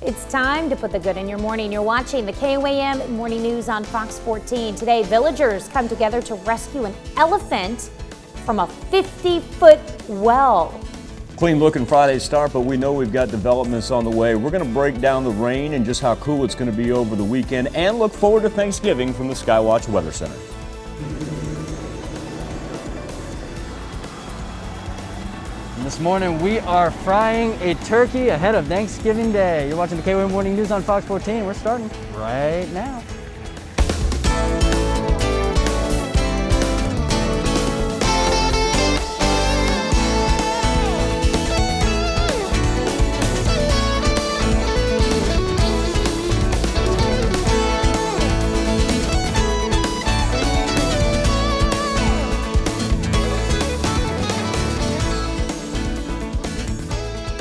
It's time to put the good in your morning. You're watching the KOAM Morning News on Fox 14. Today, villagers come together to rescue an elephant from a 50-foot well. Clean looking Friday start, but we know we've got developments on the way. We're going to break down the rain and just how cool it's going to be over the weekend and look forward to Thanksgiving from the Skywatch Weather Center. This morning we are frying a turkey ahead of Thanksgiving Day. You're watching the KOAM Morning News on Fox 14. We're starting right now.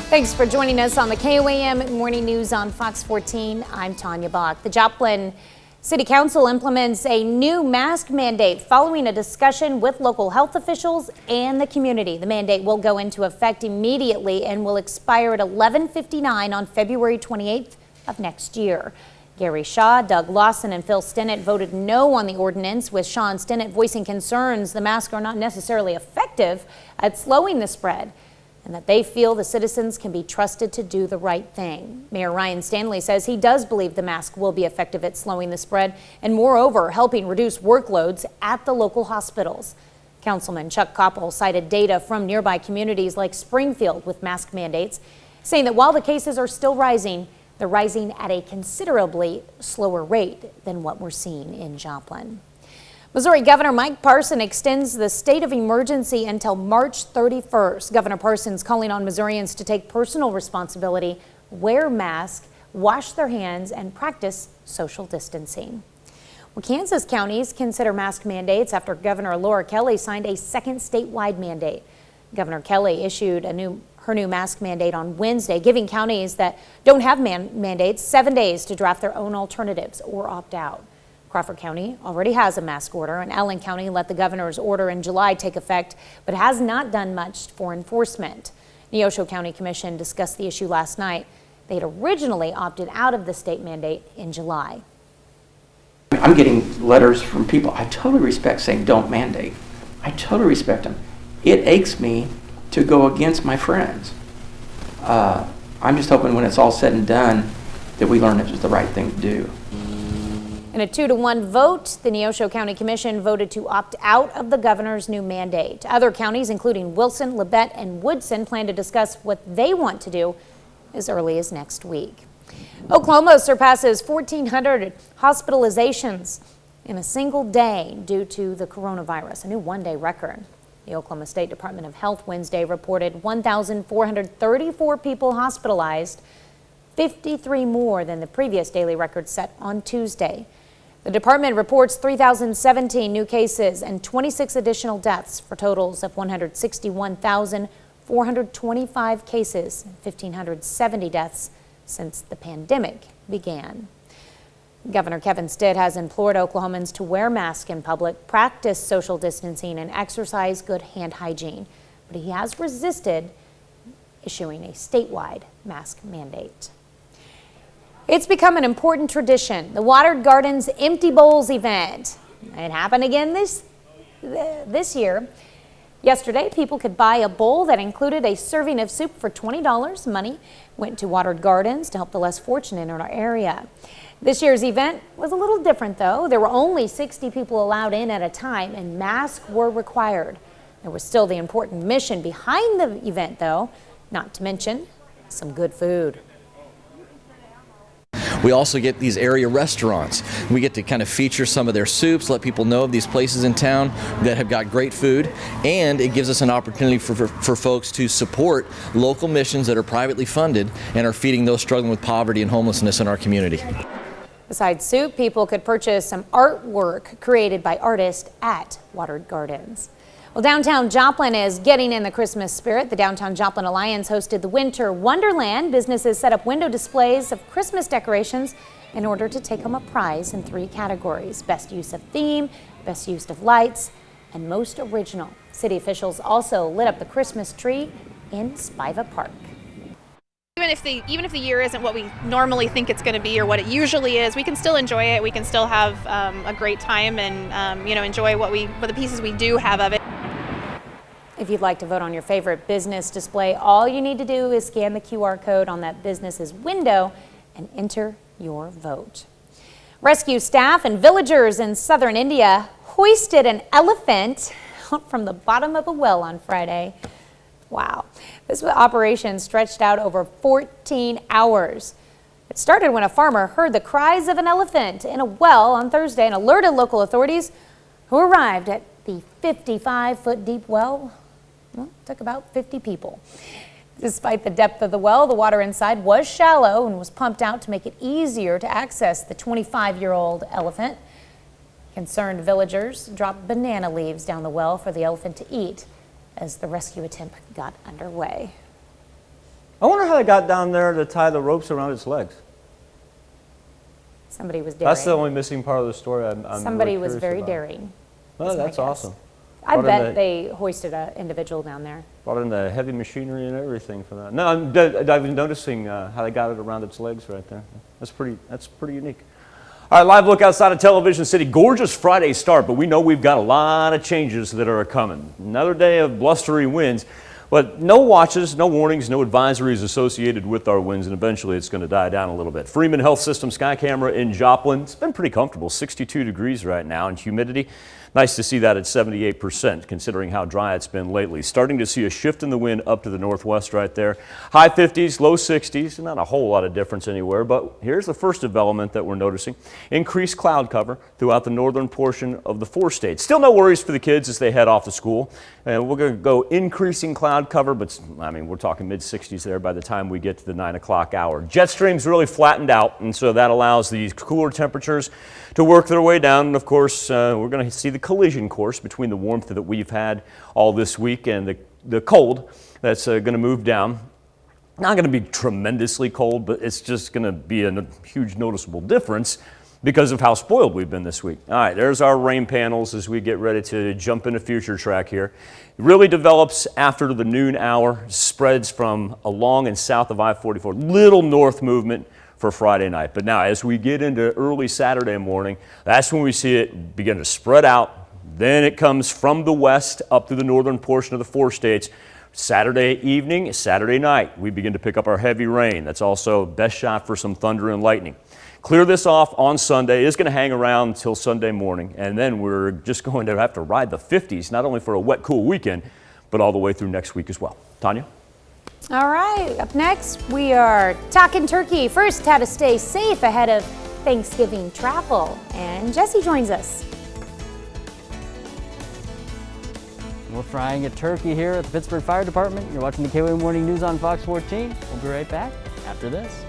Thanks for joining us on the KOAM Morning News on Fox 14. I'm Tanya Bach. The Joplin City Council implements a new mask mandate following a discussion with local health officials and the community. The mandate will go into effect immediately and will expire at 11:59 on February 28th of next year. Gary Shaw, Doug Lawson, and Phil Stinnett voted no on the ordinance, with Shaw and Stinnett voicing concerns the masks are not necessarily effective at slowing the spread, and that they feel the citizens can be trusted to do the right thing. Mayor Ryan Stanley says he does believe the mask will be effective at slowing the spread and, moreover, helping reduce workloads at the local hospitals. Councilman Chuck Koppel cited data from nearby communities like Springfield with mask mandates, saying that while the cases are still rising, they're rising at a considerably slower rate than what we're seeing in Joplin. Missouri Governor Mike Parson extends the state of emergency until March 31st. Governor Parson's calling on Missourians to take personal responsibility, wear masks, wash their hands, and practice social distancing. Well, Kansas counties consider mask mandates after Governor Laura Kelly signed a second statewide mandate. Governor Kelly issued her new mask mandate on Wednesday, giving counties that don't have mandates 7 days to draft their own alternatives or opt out. Crawford County already has a mask order, and Allen County let the governor's order in July take effect, but has not done much for enforcement. Neosho County Commission discussed the issue last night. They had originally opted out of the state mandate in July. I'm getting letters from people I totally respect saying don't mandate. I totally respect them. It aches me to go against my friends. I'm just hoping when it's all said and done that we learn it was the right thing to do. In a 2-to-1 vote, the Neosho County Commission voted to opt out of the governor's new mandate. Other counties, including Wilson, Labette, and Woodson, plan to discuss what they want to do as early as next week. Oklahoma surpasses 1,400 hospitalizations in a single day due to the coronavirus, a new one-day record. The Oklahoma State Department of Health Wednesday reported 1,434 people hospitalized, 53 more than the previous daily record set on Tuesday. The department reports 3,017 new cases and 26 additional deaths for totals of 161,425 cases and 1,570 deaths since the pandemic began. Governor Kevin Stitt has implored Oklahomans to wear masks in public, practice social distancing, and exercise good hand hygiene, but he has resisted issuing a statewide mask mandate. It's become an important tradition, the Watered Gardens Empty Bowls event. It happened again this year. Yesterday, people could buy a bowl that included a serving of soup for $20. Money went to Watered Gardens to help the less fortunate in our area. This year's event was a little different, though. There were only 60 people allowed in at a time, and masks were required. There was still the important mission behind the event, though, not to mention some good food. We also get these area restaurants. We get to kind of feature some of their soups, let people know of these places in town that have got great food, and it gives us an opportunity for folks to support local missions that are privately funded and are feeding those struggling with poverty and homelessness in our community. Besides soup, people could purchase some artwork created by artists at Watered Gardens. Well, downtown Joplin is getting in the Christmas spirit. The Downtown Joplin Alliance hosted the Winter Wonderland. Businesses set up window displays of Christmas decorations in order to take home a prize in 3 categories: best use of theme, best use of lights, and most original. City officials also lit up the Christmas tree in Spiva Park. Even if the year isn't what we normally think it's going to be or what it usually is, we can still enjoy it. We can still have a great time and enjoy what the pieces we do have of it. If you'd like to vote on your favorite business display, all you need to do is scan the QR code on that business's window and enter your vote. Rescue staff and villagers in southern India hoisted an elephant out from the bottom of a well on Friday. Wow. This operation stretched out over 14 hours. It started when a farmer heard the cries of an elephant in a well on Thursday and alerted local authorities, who arrived at the 55-foot deep well. Well, it took about 50 people. Despite the depth of the well, the water inside was shallow and was pumped out to make it easier to access the 25-year-old elephant. Concerned villagers dropped banana leaves down the well for the elephant to eat as the rescue attempt got underway. I wonder how they got down there to tie the ropes around its legs. Somebody was daring. That's the only missing part of the story Somebody really was very about. daring. Well, is my that's guess. awesome. I bet they hoisted an individual down there. Brought in the heavy machinery and everything for that. No, I've been noticing how they got it around its legs right there. That's pretty unique. All right, live look outside of Television City. Gorgeous Friday start, but we know we've got a lot of changes that are coming. Another day of blustery winds, but no watches, no warnings, no advisories associated with our winds, and eventually it's going to die down a little bit. Freeman Health System sky camera in Joplin. It's been pretty comfortable, 62 degrees right now, and humidity. Nice to see that at 78%, considering how dry it's been lately. Starting to see a shift in the wind up to the northwest right there. High 50s, low 60s, not a whole lot of difference anywhere, but here's the first development that we're noticing. Increased cloud cover throughout the northern portion of the 4 states. Still no worries for the kids as they head off to school. And we're going to go increasing cloud cover, but I mean, we're talking mid-60s there by the time we get to the 9 o'clock hour. Jet stream's really flattened out, and so that allows these cooler temperatures to work their way down. And of course, we're going to see the collision course between the warmth that we've had all this week and the cold that's going to move down. Not going to be tremendously cold, but it's just going to be a huge noticeable difference because of how spoiled we've been this week. All right, there's our rain panels as we get ready to jump into future track here. It really develops after the noon hour, spreads from along and south of I-44, little north movement for Friday night. But now as we get into early Saturday morning, that's when we see it begin to spread out. Then it comes from the west up to the northern portion of the 4 states. Saturday evening, Saturday night, we begin to pick up our heavy rain. That's also best shot for some thunder and lightning. Clear this off on Sunday. It's going to hang around until Sunday morning, and then we're just going to have to ride the 50s, not only for a wet, cool weekend, but all the way through next week as well. Tanya? All right, up next, we are talking turkey. First, how to stay safe ahead of Thanksgiving travel. And Jesse joins us. We're frying a turkey here at the Pittsburgh Fire Department. You're watching the KOAM Morning News on Fox 14. We'll be right back after this.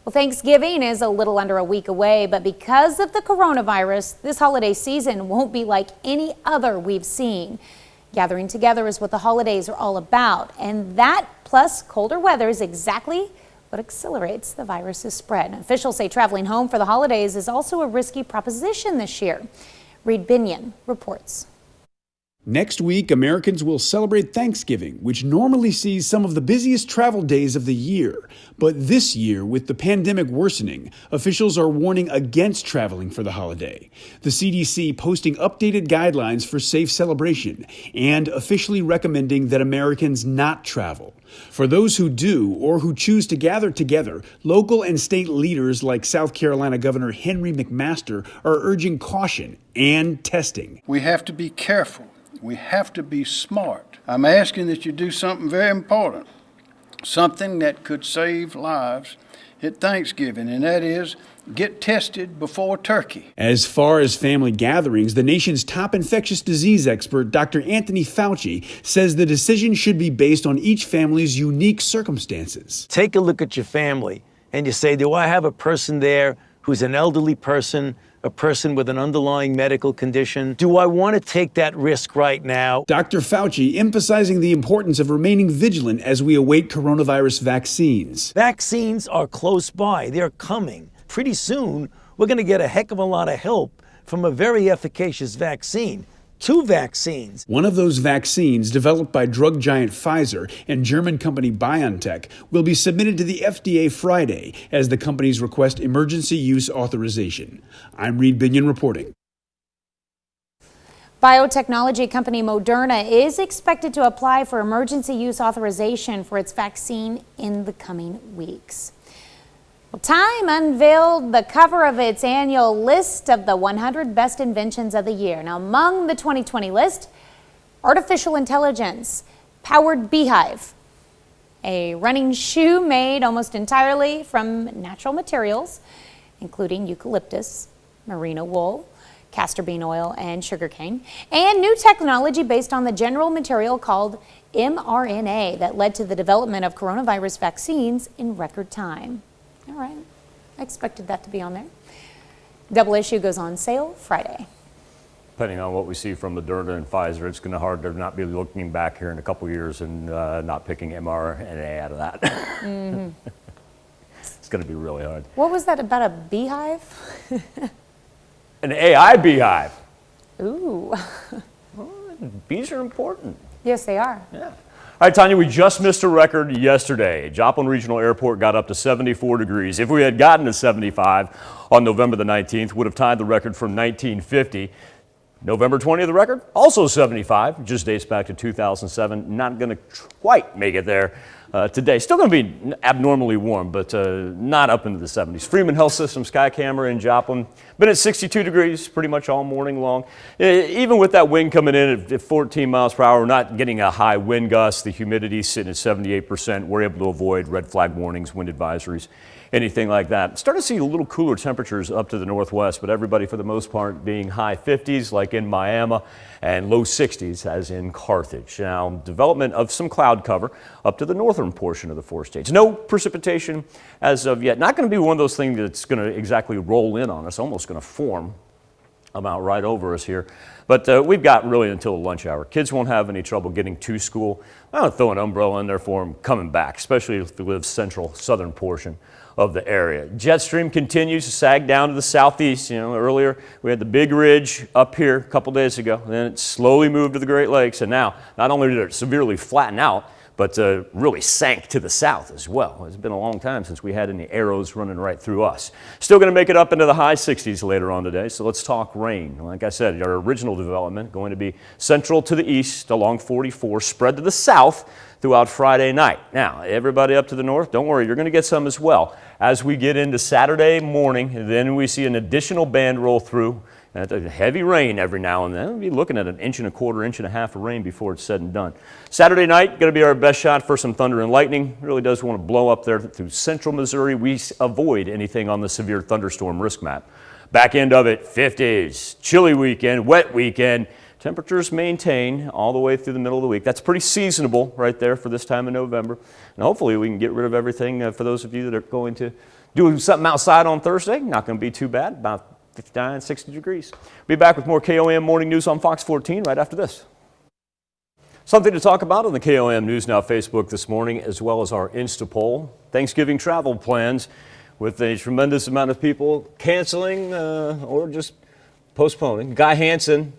Well, Thanksgiving is a little under a week away, but because of the coronavirus, this holiday season won't be like any other we've seen. Gathering together is what the holidays are all about, and that plus colder weather is exactly what accelerates the virus's spread. Officials say traveling home for the holidays is also a risky proposition this year. Reed Binion reports. Next week, Americans will celebrate Thanksgiving, which normally sees some of the busiest travel days of the year. But this year, with the pandemic worsening, officials are warning against traveling for the holiday. The CDC posting updated guidelines for safe celebration and officially recommending that Americans not travel. For those who do or who choose to gather together, local and state leaders like South Carolina Governor Henry McMaster are urging caution and testing. We have to be careful. We have to be smart. I'm asking that you do something very important, something that could save lives at Thanksgiving, and that is get tested before turkey. As far as family gatherings, the nation's top infectious disease expert, Dr. Anthony Fauci, says the decision should be based on each family's unique circumstances. Take a look at your family and you say, do I have a person there who's an elderly person, a person with an underlying medical condition? Do I want to take that risk right now? Dr. Fauci emphasizing the importance of remaining vigilant as we await coronavirus vaccines. Vaccines are close by. They're coming. Pretty soon, we're going to get a heck of a lot of help from a very efficacious vaccine. 2 vaccines. One of those vaccines, developed by drug giant Pfizer and German company BioNTech, will be submitted to the FDA Friday as the companies request emergency use authorization. I'm Reed Binion reporting. Biotechnology company Moderna is expected to apply for emergency use authorization for its vaccine in the coming weeks. Well, Time unveiled the cover of its annual list of the 100 best inventions of the year. Now, among the 2020 list, artificial intelligence powered beehive, a running shoe made almost entirely from natural materials, including eucalyptus, merino wool, castor bean oil, and sugarcane, and new technology based on the general material called mRNA that led to the development of coronavirus vaccines in record time. All right, I expected that to be on there. Double issue goes on sale Friday. Depending on what we see from Moderna and Pfizer, it's going to hard to not be looking back here in a couple years and not picking mRNA out of that. Mm-hmm. It's going to be really hard. What was that about a beehive? An AI beehive. Ooh. Well, bees are important. Yes, they are. Yeah. All right, Tanya, we just missed a record yesterday. Joplin Regional Airport got up to 74 degrees. If we had gotten to 75 on November the 19th, would have tied the record from 1950. November 20th, the record, also 75, just dates back to 2007. Not going to quite make it there today. Still going to be abnormally warm, but not up into the 70s. Freeman Health System sky camera in Joplin, been at 62 degrees pretty much all morning long. Even with that wind coming in at 14 miles per hour, we're not getting a high wind gust. The humidity sitting at 78%. We're able to avoid red flag warnings, wind advisories, anything like that. Starting to see a little cooler temperatures up to the northwest, but everybody for the most part being high 50s like in Miami and low 60s as in Carthage. Now, development of some cloud cover up to the northern portion of the 4 states. No precipitation as of yet. Not going to be one of those things that's going to exactly roll in on us, almost going to form about right over us here. But we've got really until the lunch hour. Kids won't have any trouble getting to school. I don't throw an umbrella in there for them coming back, especially if they live central, southern portion of the area. Jet stream continues to sag down to the southeast. You know, earlier we had the big ridge up here a couple days ago, and then it slowly moved to the Great Lakes, and now not only did it severely flatten out, but really sank to the south as well. It's been a long time since we had any arrows running right through us. Still going to make it up into the high 60s later on today, so let's talk rain. Like I said, our original development going to be central to the east along 44, spread to the south throughout Friday night. Now, everybody up to the north, don't worry, you're going to get some as well. As we get into Saturday morning, then we see an additional band roll through. And heavy rain every now and then. We'll be looking at an 1.25 inches, 1.5 inches of rain before it's said and done. Saturday night, going to be our best shot for some thunder and lightning. Really does want to blow up there through central Missouri. We avoid anything on the severe thunderstorm risk map. Back end of it, 50s, chilly weekend, wet weekend. Temperatures maintain all the way through the middle of the week. That's pretty seasonable right there for this time of November. And hopefully we can get rid of everything for those of you that are going to do something outside on Thursday. Not going to be too bad, about 59, 60 degrees. Be back with more KOAM Morning News on Fox 14 right after this. Something to talk about on the KOAM News Now Facebook this morning, as well as our Insta poll. Thanksgiving travel plans with a tremendous amount of people canceling or just postponing. Guy Hansen,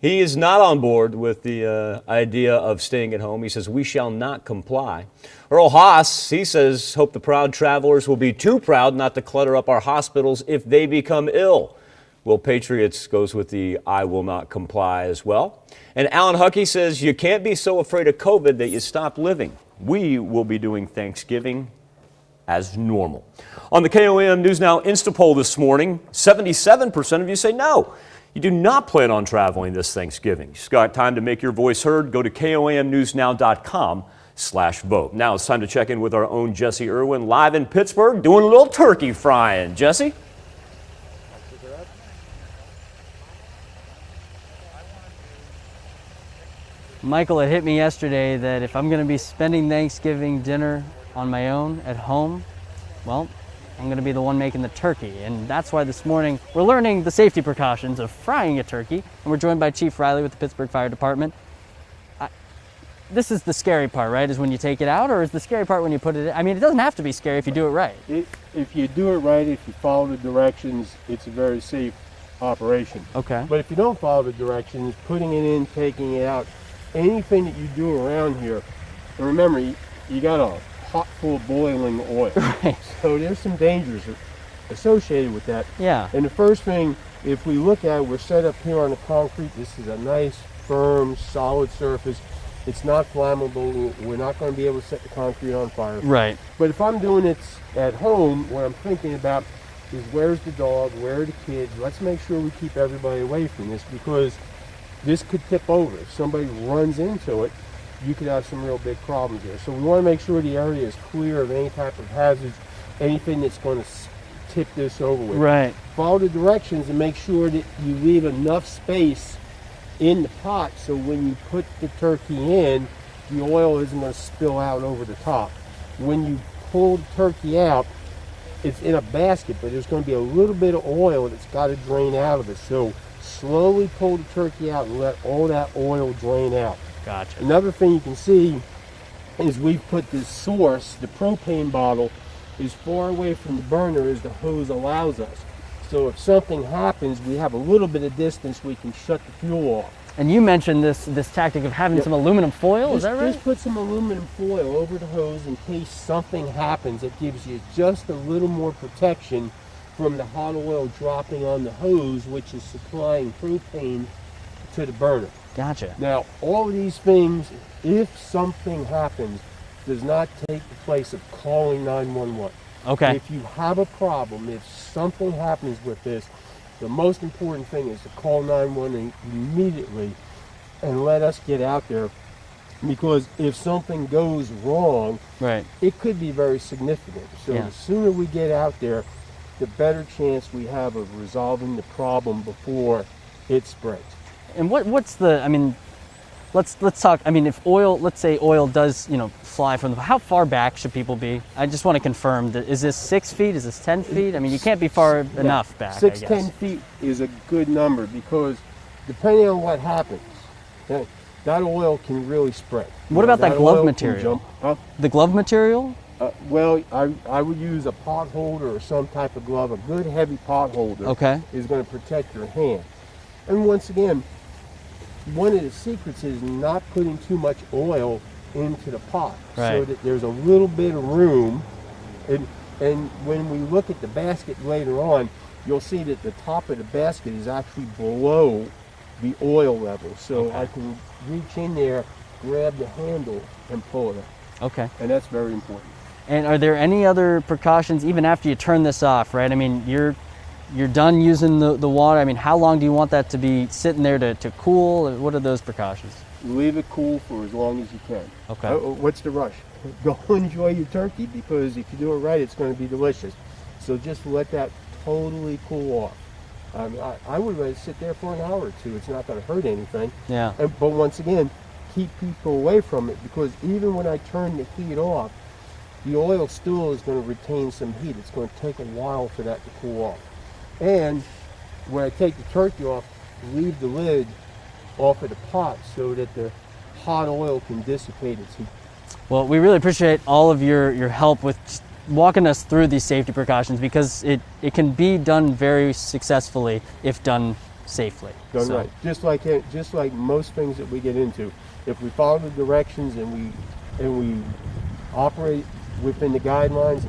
he is not on board with the idea of staying at home. He says, we shall not comply. Earl Haas, he says, hope the proud travelers will be too proud not to clutter up our hospitals if they become ill. Will Patriots goes with the I will not comply as well. And Alan Huckey says, you can't be so afraid of COVID that you stop living. We will be doing Thanksgiving as normal. On the KOAM News Now Insta poll this morning, 77% of you say no. You do not plan on traveling this Thanksgiving. You've got time to make your voice heard. Go to KOAMnewsnow.com/vote. Now it's time to check in with our own Jesse Irwin live in Pittsburgh doing a little turkey frying. Jesse? Michael, it hit me yesterday that if I'm going to be spending Thanksgiving dinner on my own at home, well, I'm going to be the one making the turkey. And that's why this morning we're learning the safety precautions of frying a turkey. And we're joined by Chief Riley with the Pittsburgh Fire Department. This is the scary part, right? Is when you take it out, or is the scary part when you put it in? I mean, it doesn't have to be scary if you do it right. If you do it right, if you follow the directions, it's a very safe operation. Okay. But if you don't follow the directions, putting it in, taking it out, anything that you do around here, and remember, you got a pot full of boiling oil. Right. So there's some dangers associated with that. Yeah. And the first thing, if we look at, we're set up here on the concrete. This is a nice, firm, solid surface. It's not flammable. We're not going to be able to set the concrete on fire. Right. But if I'm doing it at home, what I'm thinking about is where's the dog, where are the kids? Let's make sure we keep everybody away from this, because this could tip over. If somebody runs into it, you could have some real big problems there. So we want to make sure the area is clear of any type of hazards, anything that's going to tip this over with. Right. Follow the directions and make sure that you leave enough space in the pot so when you put the turkey in, the oil isn't going to spill out over the top. When you pull the turkey out, it's in a basket, but there's going to be a little bit of oil that's got to drain out of it. So slowly pull the turkey out and let all that oil drain out. Gotcha. Another thing you can see is we've put this source, the propane bottle, as far away from the burner as the hose allows us. So if something happens, we have a little bit of distance we can shut the fuel off. And you mentioned this tactic of having some aluminum foil, is that right? Just put some aluminum foil over the hose in case something happens. It gives you just a little more protection from the hot oil dropping on the hose, which is supplying propane to the burner. Gotcha. Now, all of these things, if something happens, does not take the place of calling 911. Okay. If you have a problem, if something happens with this, the most important thing is to call 911 immediately and let us get out there, because if something goes wrong, right, it could be very significant. So Yeah. the sooner we get out there, the better chance we have of resolving the problem before it spreads. And what's the, I mean, let's talk, I mean, if oil, let's say oil does, fly from the, how far back should people be? I just want to confirm that, is this 6 feet, is this 10 feet? I mean, you can't be far enough back, 6, I guess. 10 feet is a good number, because depending on what happens, that oil can really spread. What about that glove oil can material? jump. The glove material? Well, I would use a pot holder or some type of glove. A good heavy pot holder Okay. is going to protect your hand. And once again, one of the secrets is not putting too much oil into the pot, so Right. that there's a little bit of room. And when we look at the basket later on, you'll see that the top of the basket is actually below the oil level. So Okay. I can reach in there, grab the handle, and pull it out. Okay. And that's very important. And are there any other precautions, even after you turn this off, right? I mean, you're done using the water. I mean, how long do you want that to be sitting there to cool? What are those precautions? Leave it cool for as long as you can. Okay. What's the rush? Go enjoy your turkey, because if you do it right, it's going to be delicious. So just let that totally cool off. I would let it sit there for an hour or two. It's not going to hurt anything. Yeah. But once again, keep people away from it, because even when I turn the heat off, the oil still is going to retain some heat. It's going to take a while for that to cool off. And when I take the turkey off, leave the lid off of the pot so that the hot oil can dissipate its heat. Well, we really appreciate all of your help with just walking us through these safety precautions, because it can be done very successfully if done safely. Done right. Just like most things that we get into. If we follow the directions and we operate within the guidelines,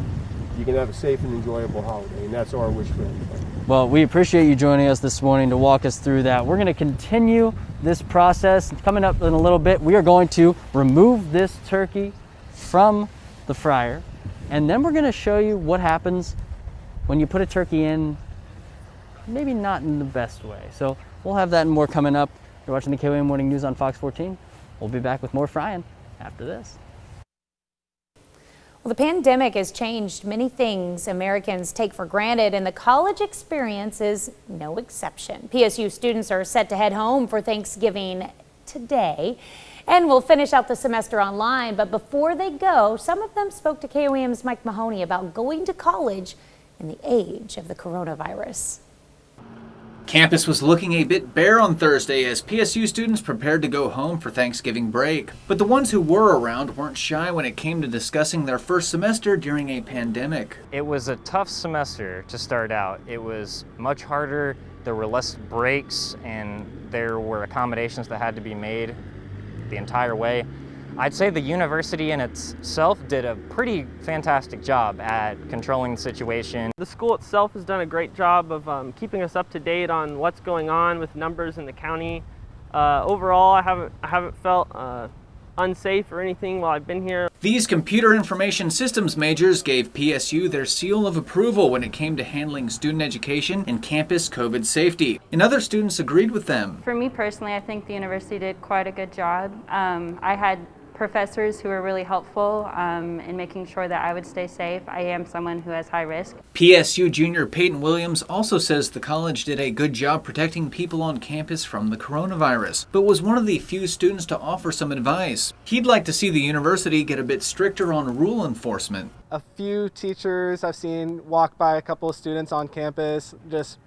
you can have a safe and enjoyable holiday, and that's our wish for everybody. Well, we appreciate you joining us this morning to walk us through that. We're going to continue this process. Coming up in a little bit, we are going to remove this turkey from the fryer, and then we're going to show you what happens when you put a turkey in, maybe not in the best way. So we'll have that and more coming up. You're watching the KOAM Morning News on Fox 14. We'll be back with more frying after this. Well, the pandemic has changed many things Americans take for granted, and the college experience is no exception. PSU students are set to head home for Thanksgiving today, and will finish out the semester online. But before they go, some of them spoke to KOAM's Mike Mahoney about going to college in the age of the coronavirus. Campus was looking a bit bare on Thursday as PSU students prepared to go home for Thanksgiving break. But the ones who were around weren't shy when it came to discussing their first semester during a pandemic. It was a tough semester to start out. It was much harder there were less breaks and there were accommodations that had to be made the entire way. I'd say the university in itself did a pretty fantastic job at controlling the situation. The school itself has done a great job of keeping us up to date on what's going on with numbers in the county. Overall, I haven't felt unsafe or anything while I've been here. These computer information systems majors gave PSU their seal of approval when it came to handling student education and campus COVID safety, and other students agreed with them. For me personally, I think the university did quite a good job. I had professors who were really helpful in making sure that I would stay safe. I am someone who has high risk. PSU junior Peyton Williams also says the college did a good job protecting people on campus from the coronavirus, but was one of the few students to offer some advice. He'd like to see the university get a bit stricter on rule enforcement. A few teachers I've seen walk by a couple of students on campus, just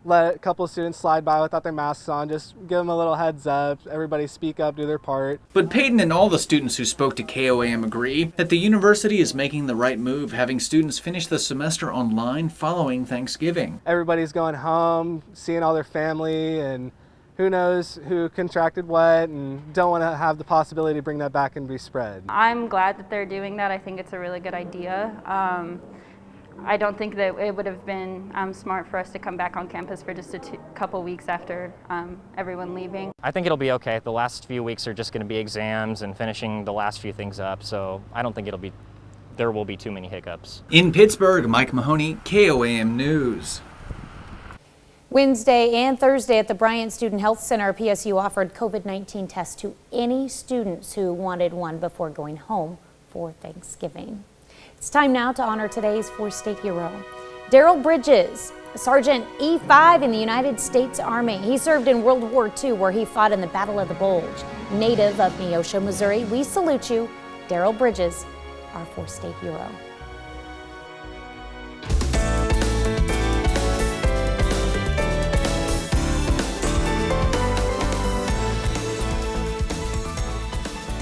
let a couple of students slide by without their masks on, just give them a little heads up, everybody speak up, do their part. But Peyton and all the students who spoke to KOAM agree that the university is making the right move, having students finish the semester online following Thanksgiving. Everybody's going home, seeing all their family, and who knows who contracted what, and don't want to have the possibility to bring that back and be spread. I'm glad that they're doing that. I think it's a really good idea. I don't think that it would have been smart for us to come back on campus for just a couple weeks after everyone leaving. I think it'll be okay. The last few weeks are just going to be exams and finishing the last few things up, so I don't think there will be too many hiccups. In Pittsburgh, Mike Mahoney, KOAM News. Wednesday and Thursday at the Bryant Student Health Center, PSU offered COVID-19 tests to any students who wanted one before going home for Thanksgiving. It's time now to honor today's four-state hero, Darrell Bridges, Sergeant E5 in the United States Army. He served in World War II, where he fought in the Battle of the Bulge. Native of Neosho, Missouri, we salute you, Darrell Bridges, our four-state hero.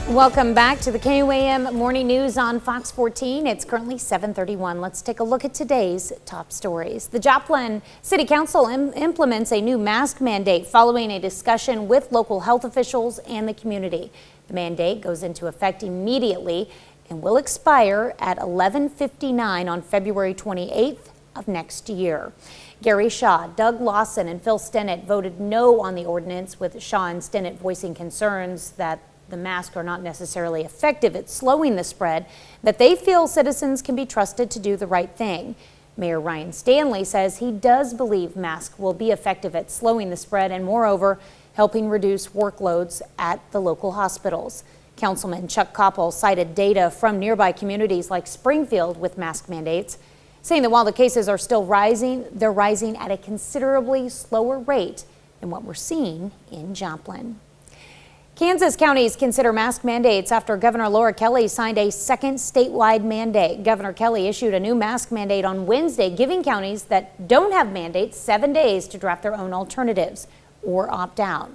Welcome back to the KOAM Morning News on Fox 14. It's currently 7:31. Let's take a look at today's top stories. The Joplin City Council implements a new mask mandate following a discussion with local health officials and the community. The mandate goes into effect immediately and will expire at 11:59 on February 28th of next year. Gary Shaw, Doug Lawson, and Phil Stennett voted no on the ordinance, with Shaw and Stennett voicing concerns that the masks are not necessarily effective at slowing the spread, that they feel citizens can be trusted to do the right thing. Mayor Ryan Stanley says he does believe masks will be effective at slowing the spread and, moreover, helping reduce workloads at the local hospitals. Councilman Chuck Koppel cited data from nearby communities like Springfield with mask mandates, saying that while the cases are still rising, they're rising at a considerably slower rate than what we're seeing in Joplin. Kansas counties consider mask mandates after Governor Laura Kelly signed a second statewide mandate. Governor Kelly issued a new mask mandate on Wednesday, giving counties that don't have mandates 7 days to draft their own alternatives or opt out.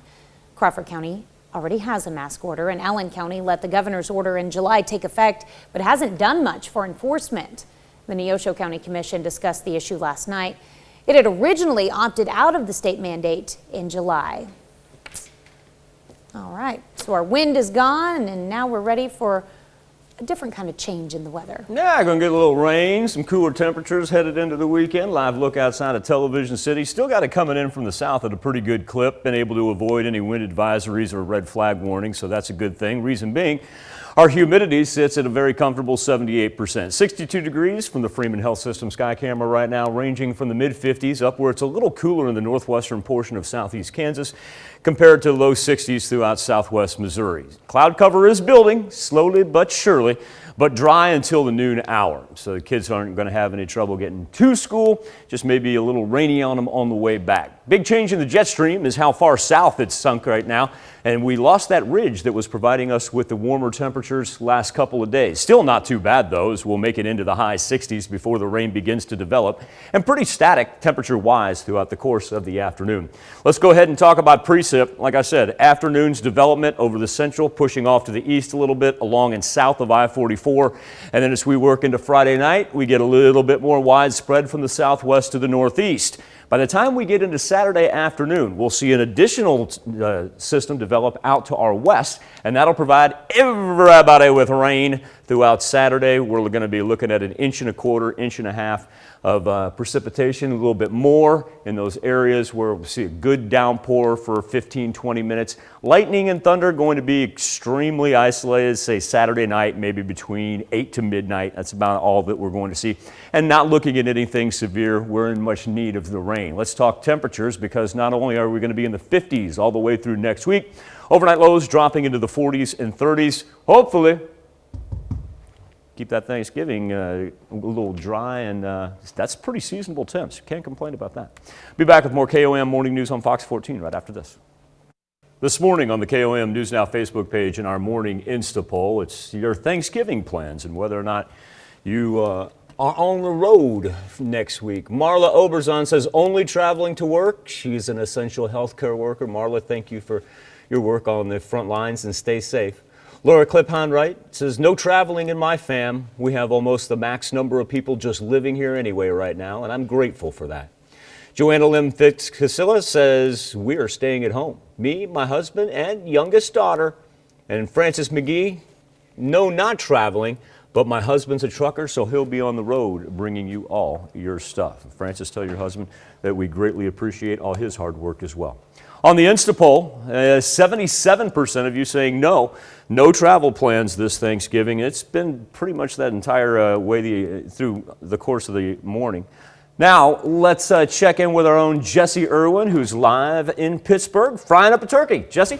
Crawford County already has a mask order, and Allen County let the governor's order in July take effect, but hasn't done much for enforcement. The Neosho County Commission discussed the issue last night. It had originally opted out of the state mandate in July. All right, so our wind is gone, and now we're ready for a different kind of change in the weather. Yeah, going to get a little rain, some cooler temperatures headed into the weekend. Live look outside of Television City. Still got it coming in from the south at a pretty good clip. Been able to avoid any wind advisories or red flag warnings, so that's a good thing. Reason being, our humidity sits at a very comfortable 78%. 62 degrees from the Freeman Health System sky camera right now, ranging from the mid-50s up where it's a little cooler in the northwestern portion of southeast Kansas compared to low 60s throughout southwest Missouri. Cloud cover is building slowly but surely, but dry until the noon hour. So the kids aren't going to have any trouble getting to school, just maybe a little rainy on them on the way back. Big change in the jet stream is how far south it's sunk right now, and we lost that ridge that was providing us with the warmer temperatures last couple of days. Still not too bad though, as we'll make it into the high 60s before the rain begins to develop, and pretty static temperature-wise throughout the course of the afternoon. Let's go ahead and talk about precip. Like I said, afternoon's development over the central, pushing off to the east a little bit along and south of I-44, and then as we work into Friday night, we get a little bit more widespread from the southwest to the northeast. By the time we get into Saturday afternoon, we'll see an additional system develop out to our west, and that'll provide everybody with rain throughout Saturday. We're going to be looking at 1.25 inches of precipitation, a little bit more in those areas where we'll see a good downpour for 15-20 minutes. Lightning and thunder going to be extremely isolated, say Saturday night, maybe between 8 to midnight. That's about all that we're going to see. And not looking at anything severe. We're in much need of the rain. Let's talk temperatures, because not only are we going to be in the 50s all the way through next week, overnight lows dropping into the 40s and 30s. Hopefully, keep that Thanksgiving a little dry, and that's pretty seasonable temps. Can't complain about that. Be back with more KOAM Morning News on Fox 14 right after this. This morning on the KOAM News Now Facebook page in our morning Insta poll, it's your Thanksgiving plans and whether or not you are on the road next week. Marla Oberzon says only traveling to work. She's an essential healthcare worker. Marla, thank you for your work on the front lines, and stay safe. Laura Cliphon Wright says, no traveling in my fam. We have almost the max number of people just living here anyway right now, and I'm grateful for that. Joanna Lim Fitzcasilla says, we are staying at home. Me, my husband, and youngest daughter. And Francis McGee, no, not traveling, but my husband's a trucker, so he'll be on the road bringing you all your stuff. Francis, tell your husband that we greatly appreciate all his hard work as well. On the Insta poll, 77% of you saying no travel plans this Thanksgiving. It's been pretty much that entire way through the course of the morning. Now, let's check in with our own Jesse Irwin, who's live in Pittsburgh, frying up a turkey. Jesse?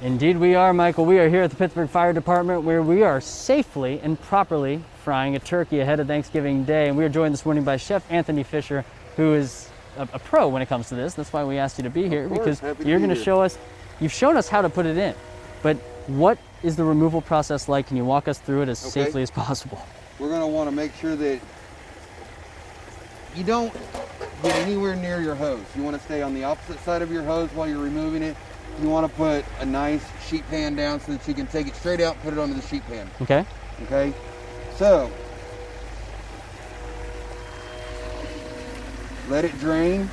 Indeed we are, Michael. We are here at the Pittsburgh Fire Department, where we are safely and properly frying a turkey ahead of Thanksgiving Day. And we are joined this morning by Chef Anthony Fisher, who is a pro when it comes to this. That's why we asked you to be here, because you're going to show us, you've shown us how to put it in, but what is the removal process like? Can you walk us through it as safely as possible? We're going to want to make sure that you don't get anywhere near your hose. You want to stay on the opposite side of your hose while you're removing it. You want to put a nice sheet pan down so that you can take it straight out and put it onto the sheet pan. Okay. Okay. So, let it drain.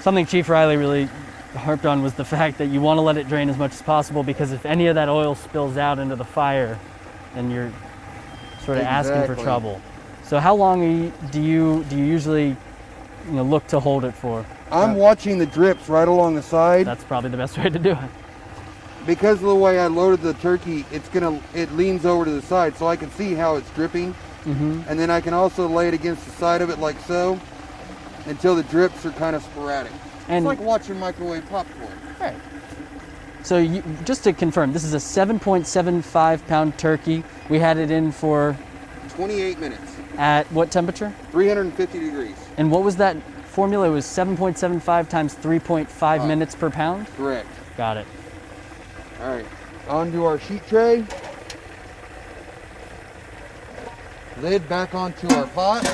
Something Chief Riley really harped on was the fact that you want to let it drain as much as possible, because if any of that oil spills out into the fire, then you're sort of asking for trouble. So how long do you usually look to hold it for? I'm watching the drips right along the side. That's probably the best way to do it. Because of the way I loaded the turkey, it leans over to the side, so I can see how it's dripping. Mm-hmm. And then I can also lay it against the side of it like so, until the drips are kind of sporadic. And it's like watching microwave popcorn. Right. So just to confirm, this is a 7.75 pound turkey. We had it in for 28 minutes. At what temperature? 350 degrees. And what was that formula? It was 7.75 times 3.5 minutes per pound? Correct. Got it. All right, onto our sheet tray. Lid back onto our pot.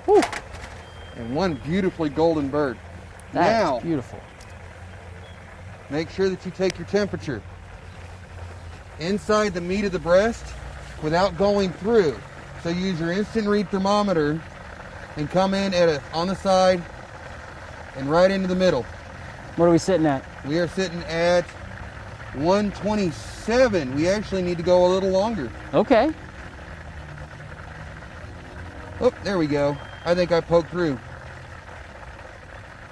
Whew. And one beautifully golden bird. That's beautiful. Make sure that you take your temperature inside the meat of the breast without going through. So use your instant read thermometer and come in on the side and right into the middle. What are we sitting at? We are sitting at 127. We actually need to go a little longer. Okay. Oh, there we go. I think I poked through.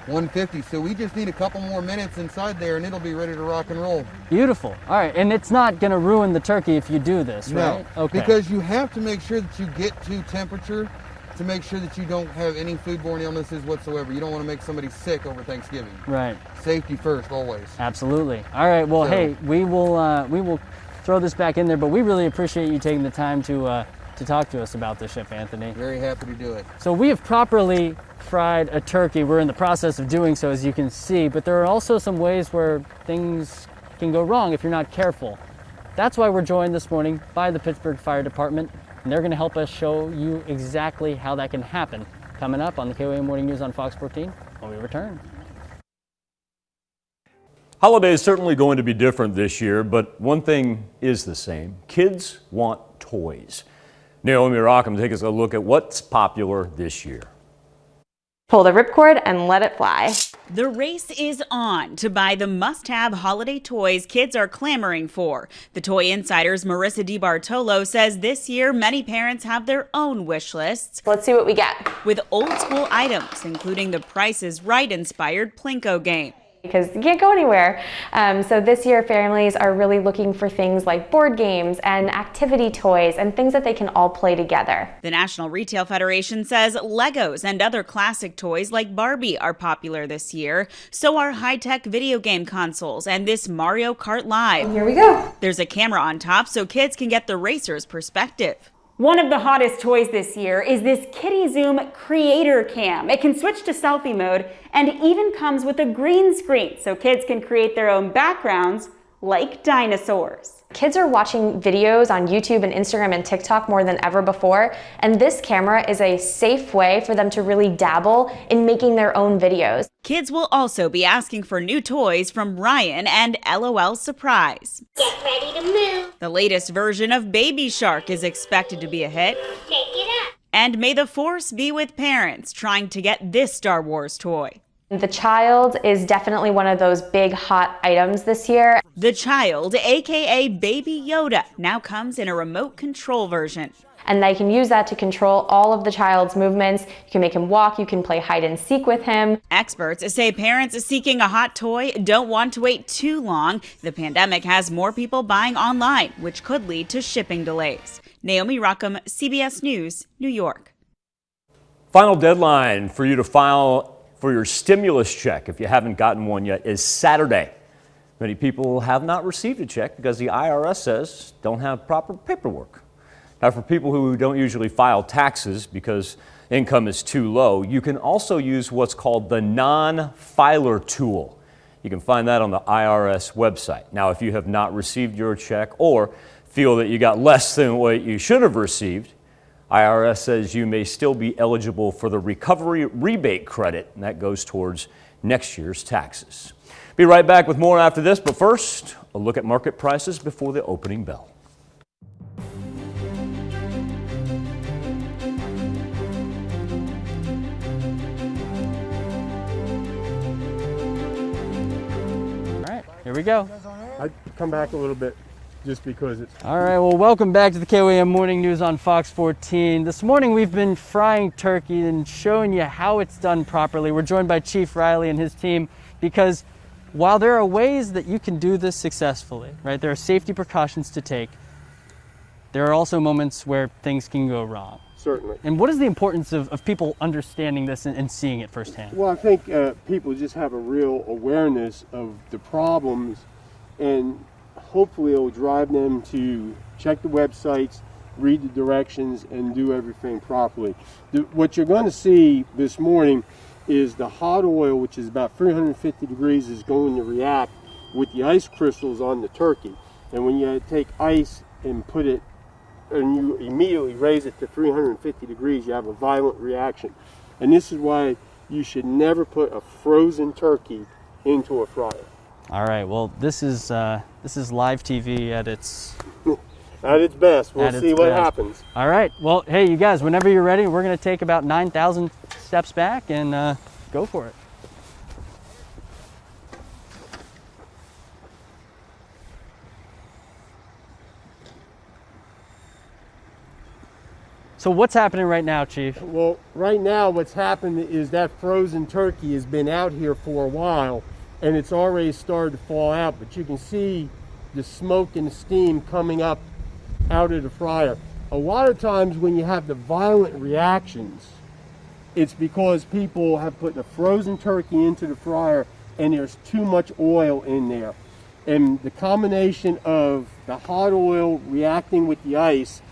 150. So we just need a couple more minutes inside there and it'll be ready to rock and roll. Beautiful. All right. And it's not going to ruin the turkey if you do this, right? No. Okay. Because you have to make sure that you get to temperature to make sure that you don't have any foodborne illnesses whatsoever. You don't want to make somebody sick over Thanksgiving. Right. Safety first, always. Absolutely. All right. Well, hey, we will throw this back in there, but we really appreciate you taking the time to talk to us about this, Chef Anthony. Very happy to do it. So we have properly fried a turkey. We're in the process of doing so, as you can see, but there are also some ways where things can go wrong if you're not careful. That's why we're joined this morning by the Pittsburgh Fire Department, and they're going to help us show you exactly how that can happen. Coming up on the KOAM Morning News on Fox 14 when we return. Holiday is certainly going to be different this year, but one thing is the same. Kids want toys. Naomi Rockham takes a look at what's popular this year. Pull the ripcord and let it fly. The race is on to buy the must-have holiday toys kids are clamoring for. The Toy Insider's Marissa DiBartolo says this year many parents have their own wish lists. Let's see what we get. With old-school items, including the Price is Right-inspired Plinko game. Because you can't go anywhere. So this year families are really looking for things like board games and activity toys and things that they can all play together. The National Retail Federation says Legos and other classic toys like Barbie are popular this year. So are high-tech video game consoles and this Mario Kart Live. Here we go. There's a camera on top so kids can get the racer's perspective. One of the hottest toys this year is this Kitty Zoom Creator Cam. It can switch to selfie mode and even comes with a green screen so kids can create their own backgrounds like dinosaurs. Kids are watching videos on YouTube and Instagram and TikTok more than ever before, and this camera is a safe way for them to really dabble in making their own videos. Kids will also be asking for new toys from Ryan and LOL Surprise. Get ready to move. The latest version of Baby Shark is expected to be a hit. Take it up. And may the force be with parents trying to get this Star Wars toy. The Child is definitely one of those big hot items this year. The Child, aka Baby Yoda, now comes in a remote control version. And they can use that to control all of the child's movements. You can make him walk, you can play hide and seek with him. Experts say parents seeking a hot toy don't want to wait too long. The pandemic has more people buying online, which could lead to shipping delays. Naomi Rockham, CBS News, New York. Final deadline for you to file for your stimulus check, if you haven't gotten one yet, is Saturday. Many people have not received a check because the IRS says don't have proper paperwork. Now, for people who don't usually file taxes because income is too low, you can also use what's called the non-filer tool. You can find that on the IRS website. Now, if you have not received your check or feel that you got less than what you should have received, IRS says you may still be eligible for the recovery rebate credit, and that goes towards next year's taxes. Be right back with more after this, but first, a look at market prices before the opening bell. All right, here we go. I'd come back a little bit. Just because it's... All right, well, welcome back to the KOAM Morning News on Fox 14. This morning we've been frying turkey and showing you how it's done properly. We're joined by Chief Riley and his team because while there are ways that you can do this successfully, right, there are safety precautions to take, there are also moments where things can go wrong. Certainly. And what is the importance of people understanding this and seeing it firsthand? Well, I think people just have a real awareness of the problems, and hopefully it will drive them to check the websites, read the directions, and do everything properly. What you're going to see this morning is the hot oil, which is about 350 degrees, is going to react with the ice crystals on the turkey. And when you take ice and put it, and you immediately raise it to 350 degrees, you have a violent reaction. And this is why you should never put a frozen turkey into a fryer. All right, well, this is live TV at its best. We'll see what happens. All right, well, hey, you guys, whenever you're ready, we're going to take about 9,000 steps back and go for it. So what's happening right now, Chief? Well, right now what's happened is that frozen turkey has been out here for a while, and it's already started to fall out, but you can see the smoke and the steam coming up out of the fryer. A lot of times when you have the violent reactions, it's because people have put the frozen turkey into the fryer and there's too much oil in there. And the combination of the hot oil reacting with the ice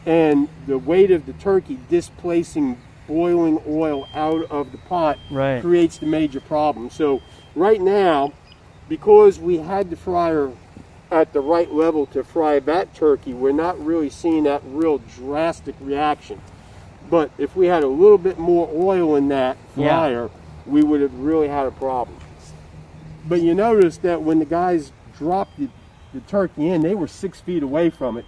and the weight of the turkey displacing boiling oil out of the pot creates the major problem. So right now, because we had the fryer at the right level to fry that turkey, we're not really seeing that real drastic reaction. But if we had a little bit more oil in that fryer, we would have really had a problem. But you notice that when the guys dropped the turkey in, they were 6 feet away from it.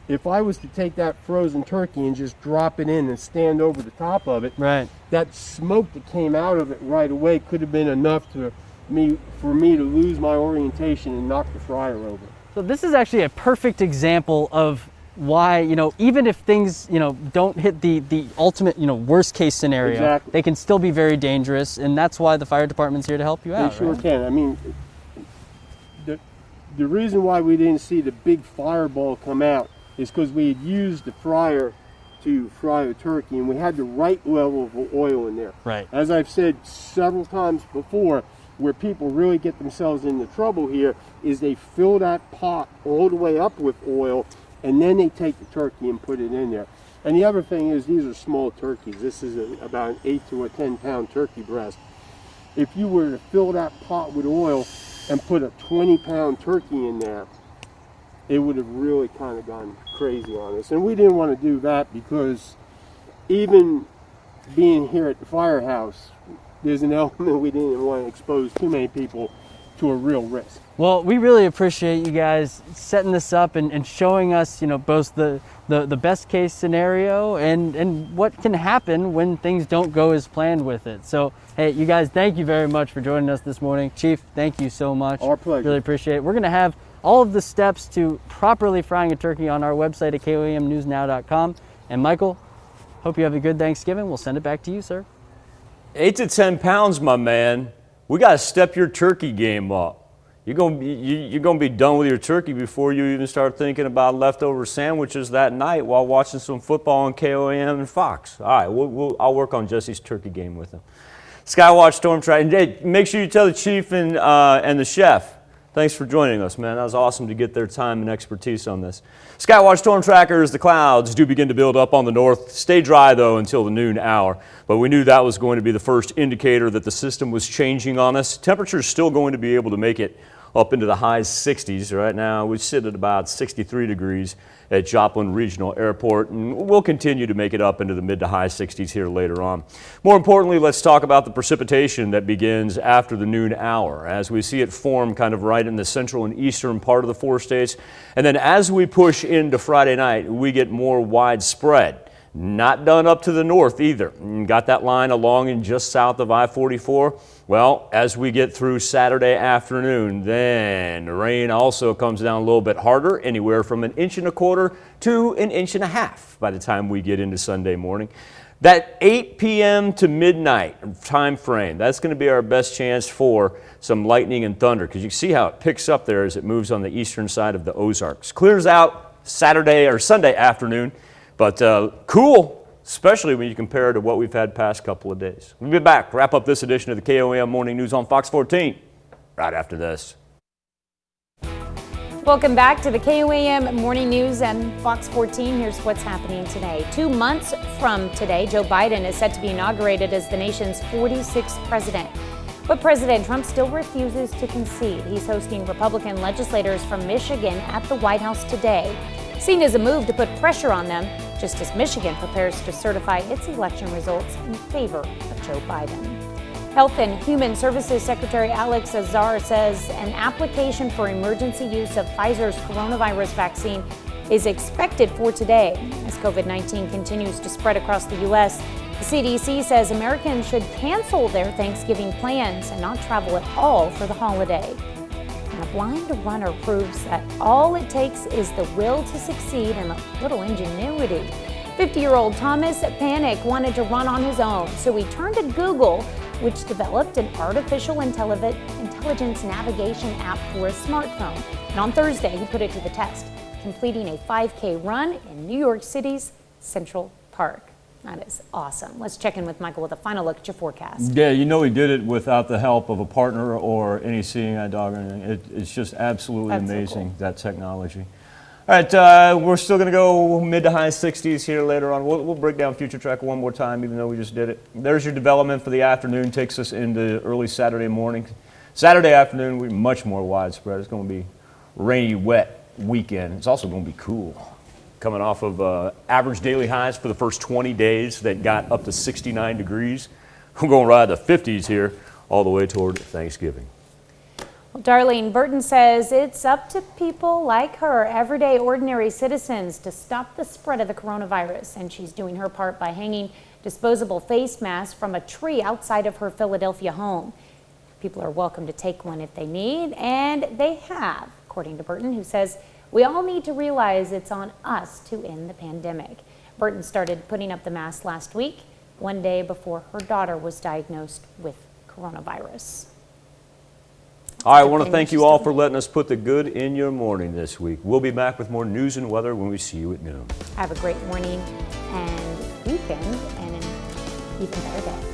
If I was to take that frozen turkey and just drop it in and stand over the top of it, right, that smoke that came out of it right away could have been enough for me to lose my orientation and knock the fryer over. So this is actually a perfect example of why, you know, even if things, you know, don't hit the ultimate, you know, worst case scenario, exactly, they can still be very dangerous, and that's why the fire department's here to help you out. They sure right? can. I mean, the reason why we didn't see the big fireball come out is because we had used the fryer to fry a turkey, and we had the right level of oil in there. Right. As I've said several times before, where people really get themselves into trouble here is they fill that pot all the way up with oil, and then they take the turkey and put it in there. And the other thing is, these are small turkeys. This is about an 8 to a 10-pound turkey breast. If you were to fill that pot with oil and put a 20-pound turkey in there, it would have really kind of gone crazy on us. And we didn't want to do that, because even being here at the firehouse, there's an element we didn't want to expose too many people to a real risk. Well, we really appreciate you guys setting this up and showing us, you know, both the best case scenario and what can happen when things don't go as planned with it. So, hey, you guys, thank you very much for joining us this morning. Chief, thank you so much. Our pleasure. Really appreciate it. We're going to have all of the steps to properly frying a turkey on our website at KOAMnewsnow.com. And Michael, hope you have a good Thanksgiving. We'll send it back to you, sir. 8 to 10 pounds, my man. We got to step your turkey game up. You're gonna be done with your turkey before you even start thinking about leftover sandwiches that night while watching some football on KOAM and Fox. All right, I'll work on Jesse's turkey game with him. Skywatch Storm Track, and hey, make sure you tell the chief and the chef, thanks for joining us, man. That was awesome to get their time and expertise on this. Skywatch Storm Trackers, the clouds do begin to build up on the north. Stay dry, though, until the noon hour. But we knew that was going to be the first indicator that the system was changing on us. Temperatures still going to be able to make it up into the high 60s. Right now, we sit at about 63 degrees at Joplin Regional Airport, and we'll continue to make it up into the mid to high 60s here later on. More importantly, let's talk about the precipitation that begins after the noon hour, as we see it form kind of right in the central and eastern part of the 4 states. And then as we push into Friday night, we get more widespread. Not done up to the north either. Got that line along and just south of I-44. Well, as we get through Saturday afternoon, then the rain also comes down a little bit harder, anywhere from 1.25 inches to 1.5 inches by the time we get into Sunday morning. That 8 p.m. to midnight time frame, that's going to be our best chance for some lightning and thunder, because you can see how it picks up there as it moves on the eastern side of the Ozarks. Clears out Saturday or Sunday afternoon, but cool, especially when you compare it to what we've had past couple of days. We'll be back, wrap up this edition of the KOAM Morning News on Fox 14 right after this. Welcome back to the KOAM Morning News and Fox 14. Here's what's happening today. 2 months from today, Joe Biden is set to be inaugurated as the nation's 46th president. But President Trump still refuses to concede. He's hosting Republican legislators from Michigan at the White House today, seen as a move to put pressure on them, just as Michigan prepares to certify its election results in favor of Joe Biden. Health and Human Services Secretary Alex Azar says an application for emergency use of Pfizer's coronavirus vaccine is expected for today. As COVID-19 continues to spread across the U.S., the CDC says Americans should cancel their Thanksgiving plans and not travel at all for the holiday. And a blind runner proves that all it takes is the will to succeed and a little ingenuity. 50-year-old Thomas Panic wanted to run on his own, so he turned to Google, which developed an artificial intelligence navigation app for a smartphone. And on Thursday, he put it to the test, completing a 5K run in New York City's Central Park. That is awesome. Let's check in with Michael with a final look at your forecast. Yeah, you know he did it without the help of a partner or any seeing eye dog or anything. It's just absolutely amazing, so cool, that technology. All right, we're still going to go mid to high 60s here later on. We'll break down future track one more time, even though we just did it. There's your development for the afternoon. Takes us into early Saturday morning. Saturday afternoon, we're much more widespread. It's going to be rainy, wet weekend. It's also going to be cool. Coming off of average daily highs for the first 20 days that got up to 69 degrees. We're going right to the 50s here all the way toward Thanksgiving. Well, Darlene Burton says it's up to people like her, everyday ordinary citizens, to stop the spread of the coronavirus. And she's doing her part by hanging disposable face masks from a tree outside of her Philadelphia home. People are welcome to take one if they need, and they have, according to Burton, who says we all need to realize it's on us to end the pandemic. Burton started putting up the masks last week, one day before her daughter was diagnosed with coronavirus. All right, I want to thank you all for letting us put the good in your morning this week. We'll be back with more news and weather when we see you at noon. Have a great morning and weekend and an even better day.